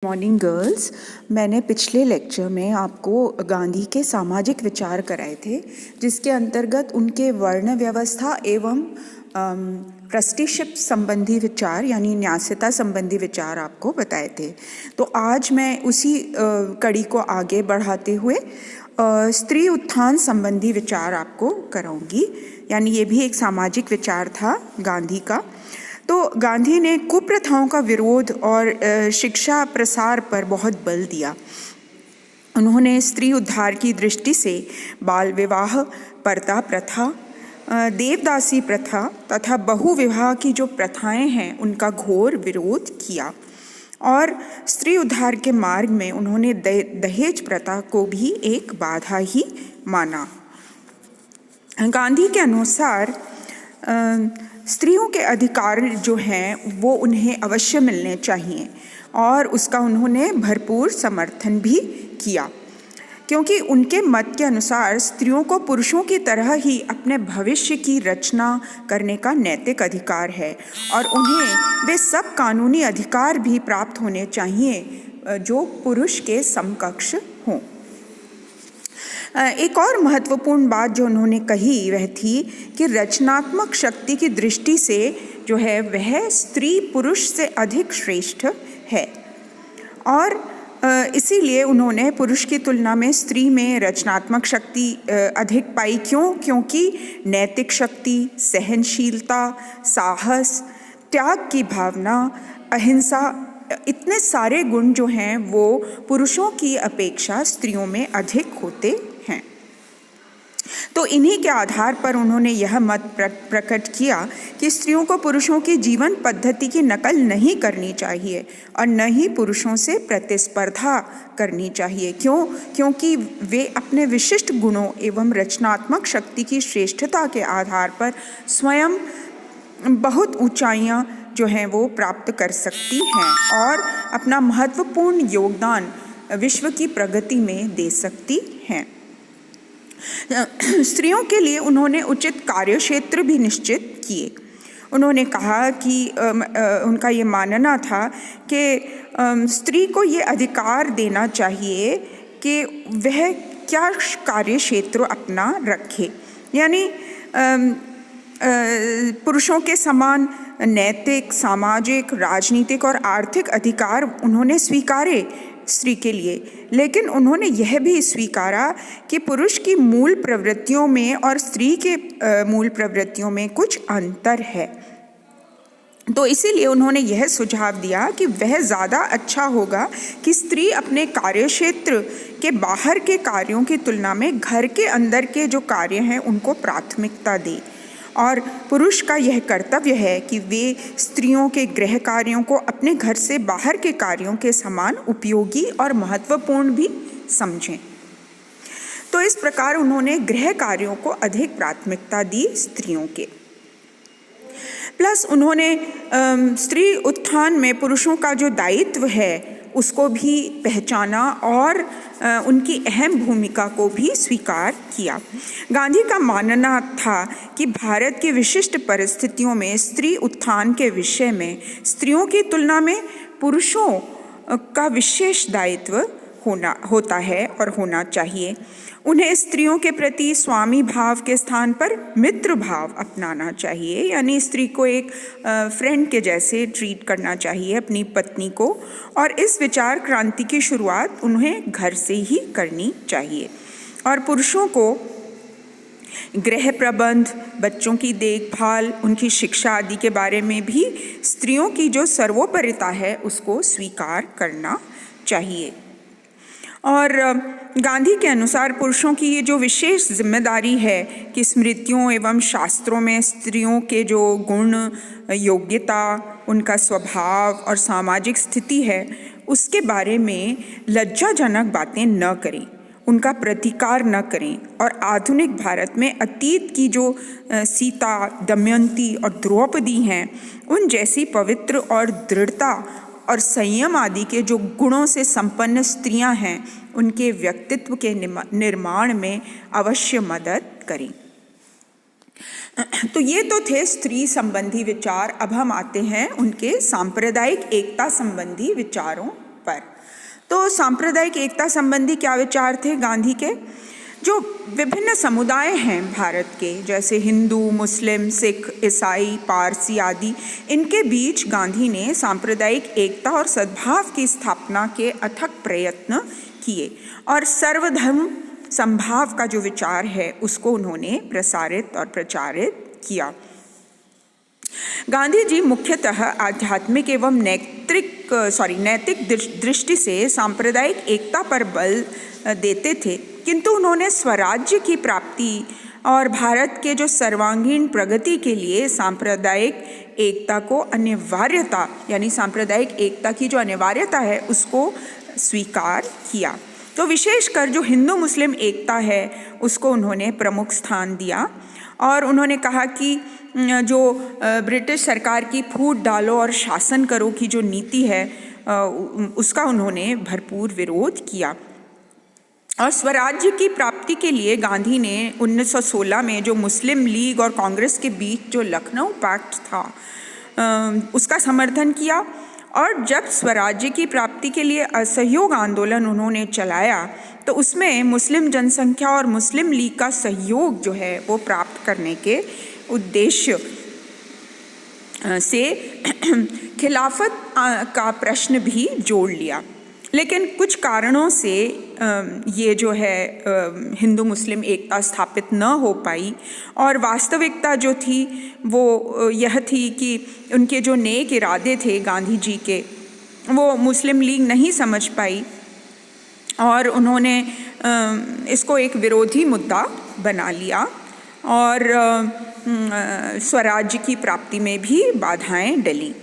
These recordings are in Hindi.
Morning girls. मैंने पिछले लेक्चर में आपको गांधी के सामाजिक विचार कराए थे, जिसके अंतर्गत उनके वर्ण व्यवस्था एवं ट्रस्टीशिप संबंधी विचार यानी न्यास्यता संबंधी विचार आपको बताए थे। तो आज मैं उसी कड़ी को आगे बढ़ाते हुए स्त्री उत्थान संबंधी विचार आपको कराऊंगी। यानी ये भी एक सामाजिक विचार था गांधी का। तो गांधी ने कुप्रथाओं का विरोध और शिक्षा प्रसार पर बहुत बल दिया। उन्होंने स्त्री उद्धार की दृष्टि से बाल विवाह, पर्दा प्रथा, देवदासी प्रथा तथा बहुविवाह की जो प्रथाएं हैं उनका घोर विरोध किया और स्त्री उद्धार के मार्ग में उन्होंने दहेज प्रथा को भी एक बाधा ही माना। गांधी के अनुसार स्त्रियों के अधिकार जो हैं वो उन्हें अवश्य मिलने चाहिए और उसका उन्होंने भरपूर समर्थन भी किया, क्योंकि उनके मत के अनुसार स्त्रियों को पुरुषों की तरह ही अपने भविष्य की रचना करने का नैतिक अधिकार है और उन्हें वे सब कानूनी अधिकार भी प्राप्त होने चाहिए जो पुरुष के समकक्ष हों। एक और महत्वपूर्ण बात जो उन्होंने कही वह थी कि रचनात्मक शक्ति की दृष्टि से जो है वह स्त्री पुरुष से अधिक श्रेष्ठ है और इसीलिए उन्होंने पुरुष की तुलना में स्त्री में रचनात्मक शक्ति अधिक पाई। क्योंकि नैतिक शक्ति, सहनशीलता, साहस, त्याग की भावना, अहिंसा, इतने सारे गुण जो हैं वो पुरुषों की अपेक्षा स्त्रियों में अधिक होते हैं। तो इन्हीं के आधार पर उन्होंने यह मत प्रकट किया कि स्त्रियों को पुरुषों की जीवन पद्धति की नकल नहीं करनी चाहिए और न ही पुरुषों से प्रतिस्पर्धा करनी चाहिए। क्योंकि वे अपने विशिष्ट गुणों एवं रचनात्मक शक्ति की श्रेष्ठता के आधार पर स्वयं बहुत ऊंचाइयां जो हैं वो प्राप्त कर सकती हैं और अपना महत्वपूर्ण योगदान विश्व की प्रगति में दे सकती हैं। स्त्रियों के लिए उन्होंने उचित कार्यक्षेत्र भी निश्चित किए। उन्होंने कहा कि उनका ये मानना था कि स्त्री को ये अधिकार देना चाहिए कि वह क्या कार्यक्षेत्र अपना रखे, यानी पुरुषों के समान नैतिक, सामाजिक, राजनीतिक और आर्थिक अधिकार उन्होंने स्वीकारे स्त्री के लिए, लेकिन उन्होंने यह भी स्वीकारा कि पुरुष की मूल प्रवृत्तियों में और स्त्री के मूल प्रवृत्तियों में कुछ अंतर है। तो इसीलिए उन्होंने यह सुझाव दिया कि वह ज़्यादा अच्छा होगा कि स्त्री अपने कार्यक्षेत्र के बाहर के कार्यों की तुलना में घर के अंदर के जो कार्य हैं उनको प्राथमिकता दे और पुरुष का यह कर्तव्य है कि वे स्त्रियों के गृह कार्यों को अपने घर से बाहर के कार्यों के समान उपयोगी और महत्वपूर्ण भी समझें। तो इस प्रकार उन्होंने गृह कार्यों को अधिक प्राथमिकता दी स्त्रियों के। प्लस उन्होंने स्त्री उत्थान में पुरुषों का जो दायित्व है उसको भी पहचाना और उनकी अहम भूमिका को भी स्वीकार किया। गांधी का मानना था कि भारत की विशिष्ट परिस्थितियों में स्त्री उत्थान के विषय में स्त्रियों की तुलना में पुरुषों का विशेष दायित्व होता है और होना चाहिए। उन्हें स्त्रियों के प्रति स्वामी भाव के स्थान पर मित्र भाव अपनाना चाहिए, यानी स्त्री को एक फ्रेंड के जैसे ट्रीट करना चाहिए अपनी पत्नी को, और इस विचार क्रांति की शुरुआत उन्हें घर से ही करनी चाहिए। और पुरुषों को गृह प्रबंध, बच्चों की देखभाल, उनकी शिक्षा आदि के बारे में भी स्त्रियों की जो सर्वोपरिता है उसको स्वीकार करना चाहिए। और गांधी के अनुसार पुरुषों की ये जो विशेष जिम्मेदारी है कि स्मृतियों एवं शास्त्रों में स्त्रियों के जो गुण, योग्यता, उनका स्वभाव और सामाजिक स्थिति है उसके बारे में लज्जाजनक बातें न करें, उनका प्रतिकार न करें और आधुनिक भारत में अतीत की जो सीता, दमयंती और द्रौपदी हैं उन जैसी पवित्र और दृढ़ता और संयम आदि के जो गुणों से संपन्न स्त्रियां हैं उनके व्यक्तित्व के निर्माण में अवश्य मदद करें। तो ये तो थे स्त्री संबंधी विचार। अब हम आते हैं उनके सांप्रदायिक एकता संबंधी विचारों पर। तो सांप्रदायिक एकता संबंधी क्या विचार थे गांधी के? जो विभिन्न समुदाय हैं भारत के, जैसे हिंदू, मुस्लिम, सिख, ईसाई, पारसी आदि, इनके बीच गांधी ने सांप्रदायिक एकता और सद्भाव की स्थापना के अथक प्रयत्न किए और सर्वधर्म संभाव का जो विचार है उसको उन्होंने प्रसारित और प्रचारित किया। गांधी जी मुख्यतः आध्यात्मिक एवं नैतिक दृष्टि से सांप्रदायिक एकता पर बल देते थे, किंतु उन्होंने स्वराज्य की प्राप्ति और भारत के जो सर्वांगीण प्रगति के लिए सांप्रदायिक एकता को अनिवार्यता, यानी सांप्रदायिक एकता की जो अनिवार्यता है उसको स्वीकार किया। तो विशेषकर जो हिंदू मुस्लिम एकता है उसको उन्होंने प्रमुख स्थान दिया और उन्होंने कहा कि जो ब्रिटिश सरकार की फूट डालो और शासन करो की जो नीति है उसका उन्होंने भरपूर विरोध किया। और स्वराज्य की प्राप्ति के लिए गांधी ने 1916 में जो मुस्लिम लीग और कांग्रेस के बीच जो लखनऊ पैक्ट था उसका समर्थन किया और जब स्वराज्य की प्राप्ति के लिए असहयोग आंदोलन उन्होंने चलाया तो उसमें मुस्लिम जनसंख्या और मुस्लिम लीग का सहयोग जो है वो प्राप्त करने के उद्देश्य से खिलाफत का प्रश्न भी जोड़ लिया। लेकिन कुछ कारणों से ये जो है हिंदू मुस्लिम एकता स्थापित न हो पाई और वास्तविकता जो थी वो यह थी कि उनके जो नेक इरादे थे गांधी जी के वो मुस्लिम लीग नहीं समझ पाई और उन्होंने इसको एक विरोधी मुद्दा बना लिया और स्वराज्य की प्राप्ति में भी बाधाएं डली।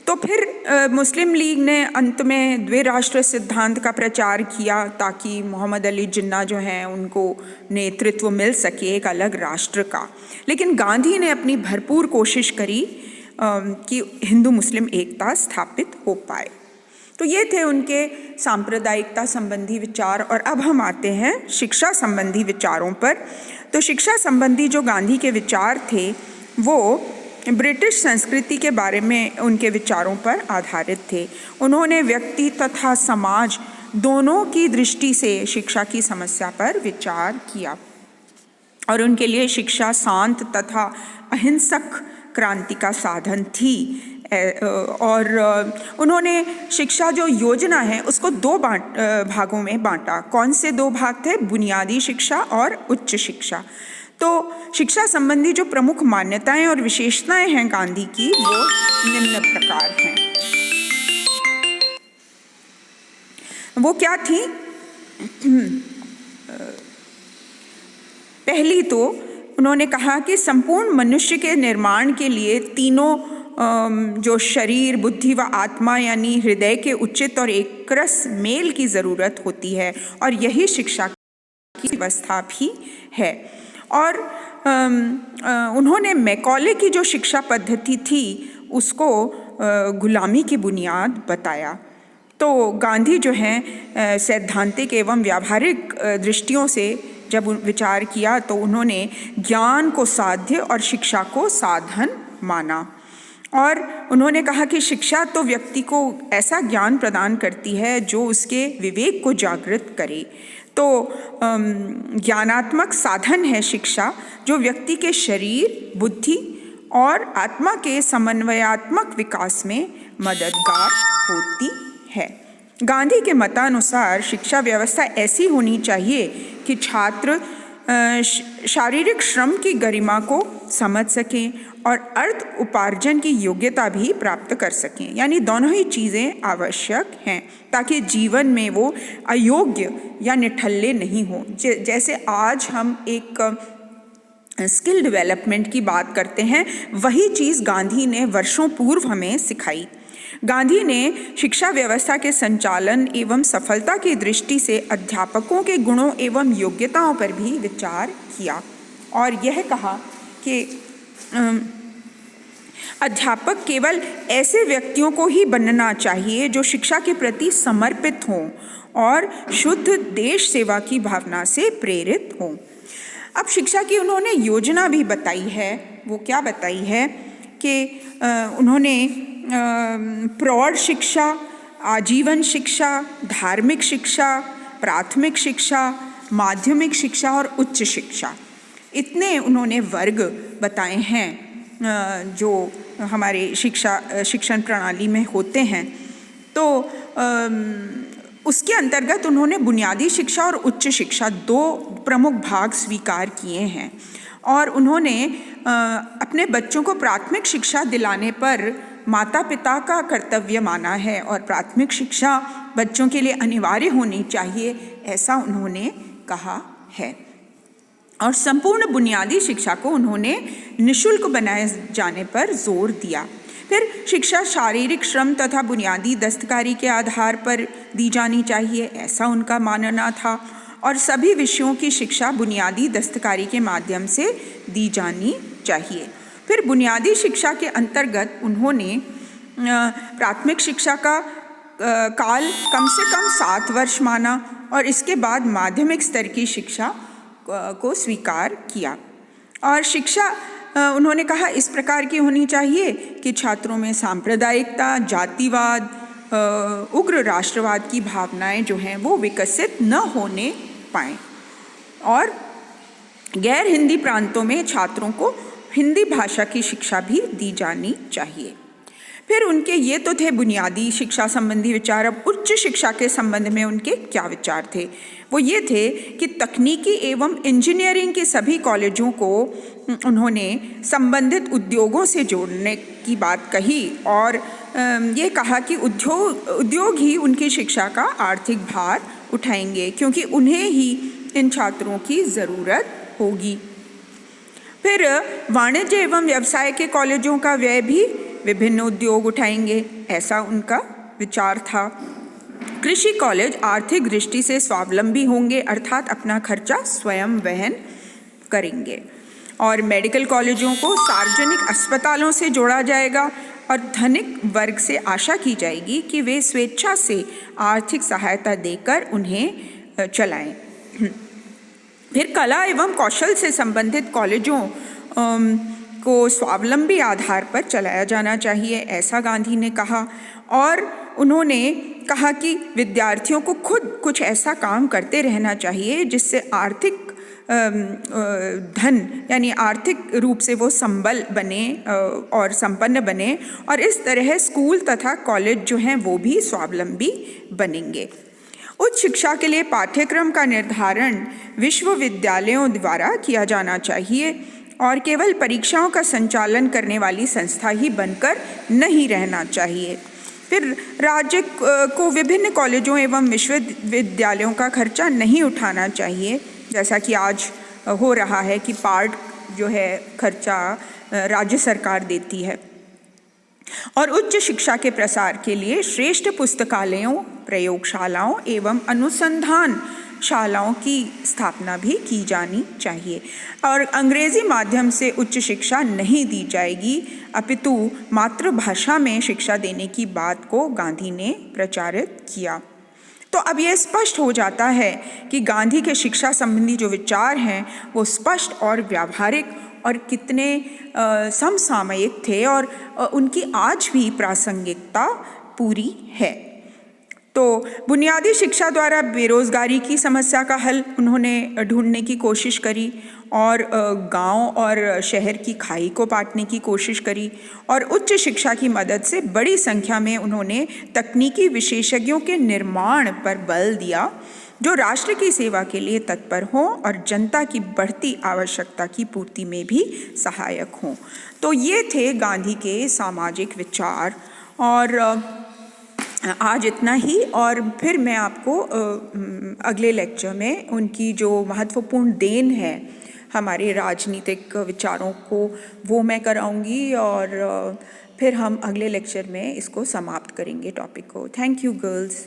तो फिर मुस्लिम लीग ने अंत में द्विराष्ट्र सिद्धांत का प्रचार किया ताकि मोहम्मद अली जिन्ना जो हैं उनको नेतृत्व मिल सके एक अलग राष्ट्र का। लेकिन गांधी ने अपनी भरपूर कोशिश करी कि हिंदू मुस्लिम एकता स्थापित हो पाए। तो ये थे उनके सांप्रदायिकता संबंधी विचार। और अब हम आते हैं शिक्षा संबंधी विचारों पर। तो शिक्षा संबंधी जो गांधी के विचार थे वो ब्रिटिश संस्कृति के बारे में उनके विचारों पर आधारित थे। उन्होंने व्यक्ति तथा समाज दोनों की दृष्टि से शिक्षा की समस्या पर विचार किया और उनके लिए शिक्षा शांत तथा अहिंसक क्रांति का साधन थी। और उन्होंने शिक्षा जो योजना है उसको दो भागों में बांटा। कौन से दो भाग थे? बुनियादी शिक्षा और उच्च शिक्षा। तो शिक्षा संबंधी जो प्रमुख मान्यताएं और विशेषताएं हैं गांधी की वो निम्न प्रकार हैं। वो क्या थी? पहली तो उन्होंने कहा कि संपूर्ण मनुष्य के निर्माण के लिए तीनों जो शरीर, बुद्धि व आत्मा यानी हृदय के उचित और एकरस मेल की ज़रूरत होती है और यही शिक्षा की व्यवस्था भी है। और उन्होंने मैकॉले की जो शिक्षा पद्धति थी उसको गुलामी की बुनियाद बताया। तो गांधी जो हैं सैद्धांतिक एवं व्यावहारिक दृष्टियों से जब विचार किया तो उन्होंने ज्ञान को साध्य और शिक्षा को साधन माना। और उन्होंने कहा कि शिक्षा तो व्यक्ति को ऐसा ज्ञान प्रदान करती है जो उसके विवेक को जागृत करे। तो ज्ञानात्मक साधन है शिक्षा जो व्यक्ति के शरीर, बुद्धि और आत्मा के समन्वयात्मक विकास में मददगार होती है। गांधी के मतानुसार शिक्षा व्यवस्था ऐसी होनी चाहिए कि छात्र शारीरिक श्रम की गरिमा को समझ सकें और अर्थ उपार्जन की योग्यता भी प्राप्त कर सकें, यानी दोनों ही चीज़ें आवश्यक हैं ताकि जीवन में वो अयोग्य या निठल्ले नहीं हो। जैसे आज हम एक स्किल डेवलपमेंट की बात करते हैं, वही चीज़ गांधी ने वर्षों पूर्व हमें सिखाई। गांधी ने शिक्षा व्यवस्था के संचालन एवं सफलता की दृष्टि से अध्यापकों के गुणों एवं योग्यताओं पर भी विचार किया और यह कहा कि अध्यापक केवल ऐसे व्यक्तियों को ही बनना चाहिए जो शिक्षा के प्रति समर्पित हों और शुद्ध देश सेवा की भावना से प्रेरित हों। अब शिक्षा की उन्होंने योजना भी बताई है। वो क्या बताई है कि उन्होंने प्रौढ़ शिक्षा आजीवन शिक्षा, धार्मिक शिक्षा, प्राथमिक शिक्षा, माध्यमिक शिक्षा और उच्च शिक्षा, इतने उन्होंने वर्ग बताए हैं जो हमारे शिक्षण प्रणाली में होते हैं। तो उसके अंतर्गत उन्होंने बुनियादी शिक्षा और उच्च शिक्षा 2 प्रमुख भाग स्वीकार किए हैं और उन्होंने अपने बच्चों को प्राथमिक शिक्षा दिलाने पर माता पिता का कर्तव्य माना है और प्राथमिक शिक्षा बच्चों के लिए अनिवार्य होनी चाहिए, ऐसा उन्होंने कहा है। और संपूर्ण बुनियादी शिक्षा को उन्होंने निःशुल्क बनाए जाने पर जोर दिया। फिर शिक्षा शारीरिक श्रम तथा बुनियादी दस्तकारी के आधार पर दी जानी चाहिए, ऐसा उनका मानना था। और सभी विषयों की शिक्षा बुनियादी दस्तकारी के माध्यम से दी जानी चाहिए। फिर बुनियादी शिक्षा के अंतर्गत उन्होंने प्राथमिक शिक्षा का काल कम से कम 7 वर्ष माना और इसके बाद माध्यमिक स्तर की शिक्षा को स्वीकार किया। और शिक्षा उन्होंने कहा इस प्रकार की होनी चाहिए कि छात्रों में सांप्रदायिकता, जातिवाद, उग्र राष्ट्रवाद की भावनाएं जो हैं वो विकसित न होने पाएं और गैर हिंदी प्रांतों में छात्रों को हिंदी भाषा की शिक्षा भी दी जानी चाहिए। फिर उनके ये तो थे बुनियादी शिक्षा संबंधी विचार। अब उच्च शिक्षा के संबंध में उनके क्या विचार थे? वो ये थे कि तकनीकी एवं इंजीनियरिंग के सभी कॉलेजों को उन्होंने संबंधित उद्योगों से जोड़ने की बात कही और ये कहा कि उद्योग ही उनकी शिक्षा का आर्थिक भार उठाएंगे क्योंकि उन्हें ही इन छात्रों की ज़रूरत होगी। फिर वाणिज्य एवं व्यवसाय के कॉलेजों का व्यय भी विभिन्न उद्योग उठाएंगे, ऐसा उनका विचार था। कृषि कॉलेज आर्थिक दृष्टि से स्वावलंबी होंगे, अर्थात अपना खर्चा स्वयं वहन करेंगे। और मेडिकल कॉलेजों को सार्वजनिक अस्पतालों से जोड़ा जाएगा और धनिक वर्ग से आशा की जाएगी कि वे स्वेच्छा से आर्थिक सहायता देकर उन्हें चलाएं। फिर कला एवं कौशल से संबंधित कॉलेजों को स्वावलंबी आधार पर चलाया जाना चाहिए, ऐसा गांधी ने कहा। और उन्होंने कहा कि विद्यार्थियों को खुद कुछ ऐसा काम करते रहना चाहिए जिससे आर्थिक धन यानी आर्थिक रूप से वो संबल बने और संपन्न बने और इस तरह स्कूल तथा कॉलेज जो हैं वो भी स्वावलंबी बनेंगे। उच्च शिक्षा के लिए पाठ्यक्रम का निर्धारण विश्वविद्यालयों द्वारा किया जाना चाहिए और केवल परीक्षाओं का संचालन करने वाली संस्था ही बनकर नहीं रहना चाहिए। फिर राज्य को विभिन्न कॉलेजों एवं विश्वविद्यालयों का खर्चा नहीं उठाना चाहिए, जैसा कि आज हो रहा है कि पार्ट जो है खर्चा राज्य सरकार देती है। और उच्च शिक्षा के प्रसार के लिए श्रेष्ठ पुस्तकालयों, प्रयोगशालाओं एवं अनुसंधान शालाओं की स्थापना भी की जानी चाहिए। और अंग्रेजी माध्यम से उच्च शिक्षा नहीं दी जाएगी, अपितु मातृभाषा में शिक्षा देने की बात को गांधी ने प्रचारित किया। तो अब यह स्पष्ट हो जाता है कि गांधी के शिक्षा संबंधी जो विचार हैं वो स्पष्ट और व्यावहारिक और कितने समसामयिक थे और उनकी आज भी प्रासंगिकता पूरी है। तो बुनियादी शिक्षा द्वारा बेरोजगारी की समस्या का हल उन्होंने ढूंढने की कोशिश करी और गांव और शहर की खाई को पाटने की कोशिश करी और उच्च शिक्षा की मदद से बड़ी संख्या में उन्होंने तकनीकी विशेषज्ञों के निर्माण पर बल दिया जो राष्ट्र की सेवा के लिए तत्पर हों और जनता की बढ़ती आवश्यकता की पूर्ति में भी सहायक हों। तो ये थे गांधी के सामाजिक विचार और आज इतना ही। और फिर मैं आपको अगले लेक्चर में उनकी जो महत्वपूर्ण देन है हमारे राजनीतिक विचारों को वो मैं कराऊंगी और फिर हम अगले लेक्चर में इसको समाप्त करेंगे टॉपिक को। Thank you girls.